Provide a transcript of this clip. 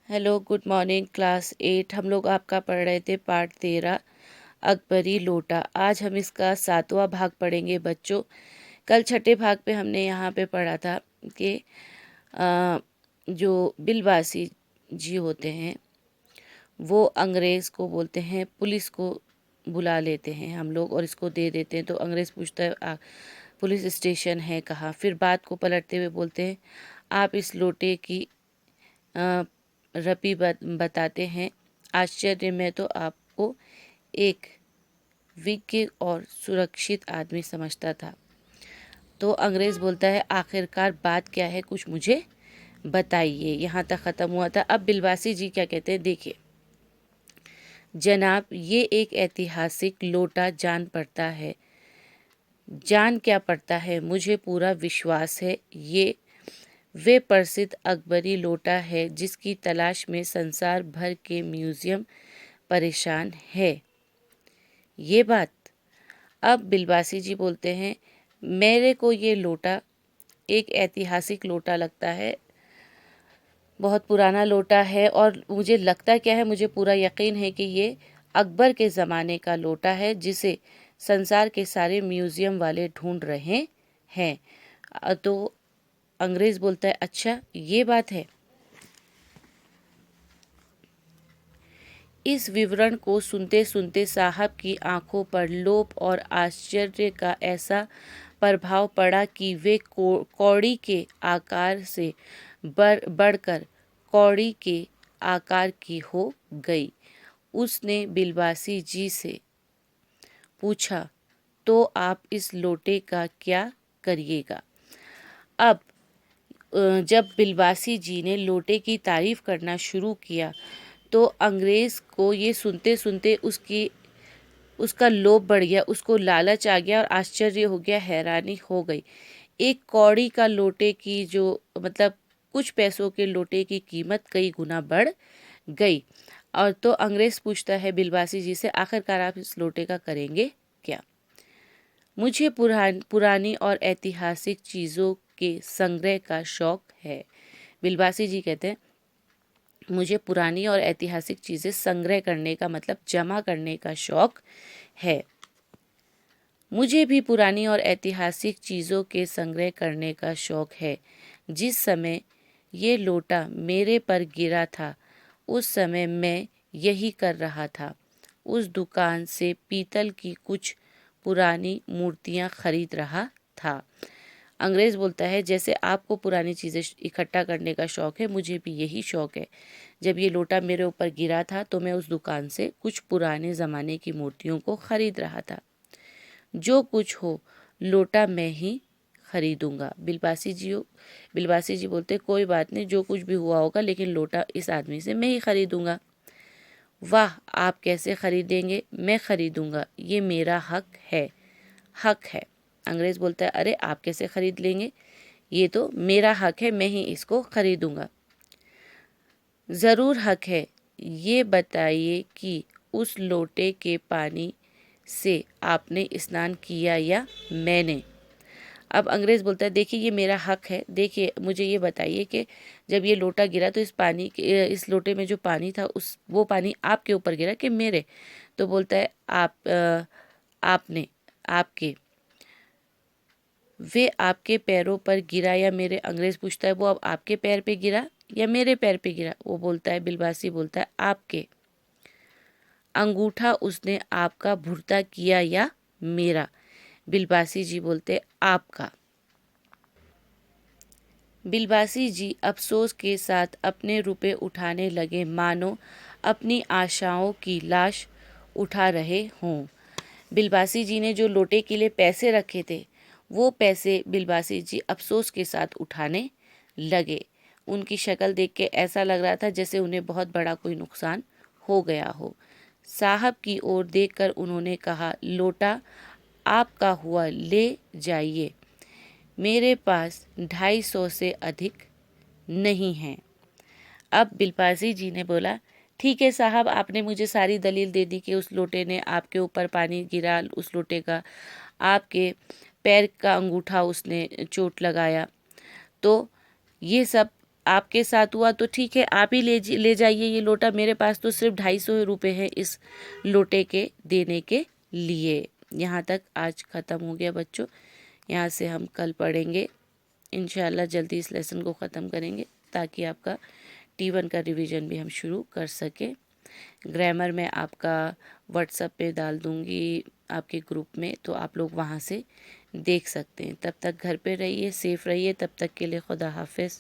Hello, good morning class 8। हम लोग आपका पढ़ रहे थे पाठ 13 अकबरी लोटा। आज हम इसका 7वां भाग पढ़ेंगे बच्चों। कल छठे भाग पे हमने यहाँ पे पढ़ा था कि जो बिलवासी जी होते हैं वो अंग्रेज़ को बोलते हैं, पुलिस को बुला लेते हैं हम लोग और इसको दे देते हैं। तो अंग्रेज़ पूछता है पुलिस स्टेशन है कहाँ। फिर बात को पलटते हुए बोलते हैं आप इस लोटे की अ, रपी बताते हैं। आश्चर्य में तो आपको एक विज्ञ और सुरक्षित आदमी समझता था। तो अंग्रेज़ बोलता है आखिरकार बात क्या है, कुछ मुझे बताइए। यहाँ तक ख़त्म हुआ था। अब बिलवासी जी क्या कहते हैं, देखिए जनाब, ये एक ऐतिहासिक लोटा जान पड़ता है। जान क्या पड़ता है, मुझे पूरा विश्वास है ये वे प्रसिद्ध अकबरी लोटा है जिसकी तलाश में संसार भर के म्यूजियम परेशान है। ये बात। अब बिलवासी जी बोलते हैं मेरे को ये लोटा एक ऐतिहासिक लोटा लगता है, बहुत पुराना लोटा है। और मुझे लगता क्या है, मुझे पूरा यकीन है कि ये अकबर के ज़माने का लोटा है जिसे संसार के सारे म्यूजियम वाले ढूंढ रहे हैं। तो अंग्रेज़ बोलता है अच्छा ये बात है। इस विवरण को सुनते सुनते साहब की आंखों पर लोभ और आश्चर्य का ऐसा प्रभाव पड़ा कि वे कौड़ी के आकार से बढ़कर कौड़ी के आकार की हो गई। उसने बिलवासी जी से पूछा तो आप इस लोटे का क्या करिएगा। अब जब बिलवासी जी ने लोटे की तारीफ करना शुरू किया तो अंग्रेज़ को ये सुनते सुनते उसका लोभ बढ़ गया, उसको लालच आ गया और आश्चर्य हो गया, हैरानी हो गई। एक कौड़ी का लोटे की जो मतलब कुछ पैसों के लोटे की कीमत कई गुना बढ़ गई। और तो अंग्रेज़ पूछता है बिलवासी जी से आखिरकार आप इस लोटे का करेंगे क्या। मुझे पुरानी और ऐतिहासिक चीज़ों के संग्रह का शौक है। बिलवासी जी कहते हैं मुझे पुरानी और ऐतिहासिक चीज़ें संग्रह करने का मतलब जमा करने का शौक है। मुझे भी पुरानी और ऐतिहासिक चीज़ों के संग्रह करने का शौक है। जिस समय ये लोटा मेरे पर गिरा था उस समय मैं यही कर रहा था। उस दुकान से पीतल की कुछ पुरानी मूर्तियाँ खरीद रहा था। अंग्रेज़ बोलता है जैसे आपको पुरानी चीज़ें इकट्ठा करने का शौक है, मुझे भी यही शौक है। जब ये लोटा मेरे ऊपर गिरा था तो मैं उस दुकान से कुछ पुराने ज़माने की मूर्तियों को खरीद रहा था। जो कुछ हो लोटा मैं ही खरीदूंगा। बिलवासी जी बोलते कोई बात नहीं, जो कुछ भी हुआ होगा लेकिन लोटा इस आदमी से मैं ही खरीदूंगा। वाह, आप कैसे खरीदेंगे? मैं खरीदूंगा, ये मेरा हक है। हक है। अंग्रेज़ बोलता है अरे आप कैसे खरीद लेंगे, ये तो मेरा हक है, मैं ही इसको खरीदूंगा। ज़रूर हक है। ये बताइए कि उस लोटे के पानी से आपने स्नान किया या मैंने। अब अंग्रेज़ बोलता है देखिए ये मेरा हक है, देखिए मुझे ये बताइए कि जब ये लोटा गिरा तो इस लोटे में जो पानी था वो पानी आपके ऊपर गिरा कि मेरे। तो बोलता है आपने, आपके। वे आपके पैरों पर गिरा या मेरे। अंग्रेज़ पूछता है वो अब आपके पैर पे गिरा या मेरे पैर पे गिरा। वो बोलता है बिलवासी बोलता है आपके। अंगूठा उसने आपका भुर्ता किया या मेरा। बिलवासी जी बोलते आपका। बिलवासी जी अफसोस के साथ अपने रुपए उठाने लगे मानो अपनी आशाओं की लाश उठा रहे हों। बिलवासी जी ने जो लोटे के लिए पैसे रखे थे वो पैसे बिलवासी जी अफसोस के साथ उठाने लगे। उनकी शक्ल देख के ऐसा लग रहा था जैसे उन्हें बहुत बड़ा कोई नुकसान हो गया हो। साहब की ओर देखकर उन्होंने कहा लोटा आपका हुआ, ले जाइए। मेरे पास 250 से अधिक नहीं है। अब बिलवासी जी ने बोला ठीक है साहब, आपने मुझे सारी दलील दे दी कि उस लोटे ने आपके ऊपर पानी गिरा, उस लोटे का आपके पैर का अंगूठा उसने चोट लगाया, तो ये सब आपके साथ हुआ तो ठीक है, आप ही ले जाइए ये लोटा, मेरे पास तो सिर्फ 250 रुपये है इस लोटे के देने के लिए। यहाँ तक आज ख़त्म हो गया बच्चों। यहाँ से हम कल पढ़ेंगे इंशाल्लाह, जल्दी इस लेसन को ख़त्म करेंगे ताकि आपका T1 का रिवीजन भी हम शुरू कर सकें। ग्रामर मैं आपका व्हाट्सएप पे डाल दूँगी आपके ग्रुप में, तो आप लोग वहाँ से देख सकते हैं। तब तक घर पे रहिए, सेफ़ रहिए, तब तक के लिए खुदा हाफिज़।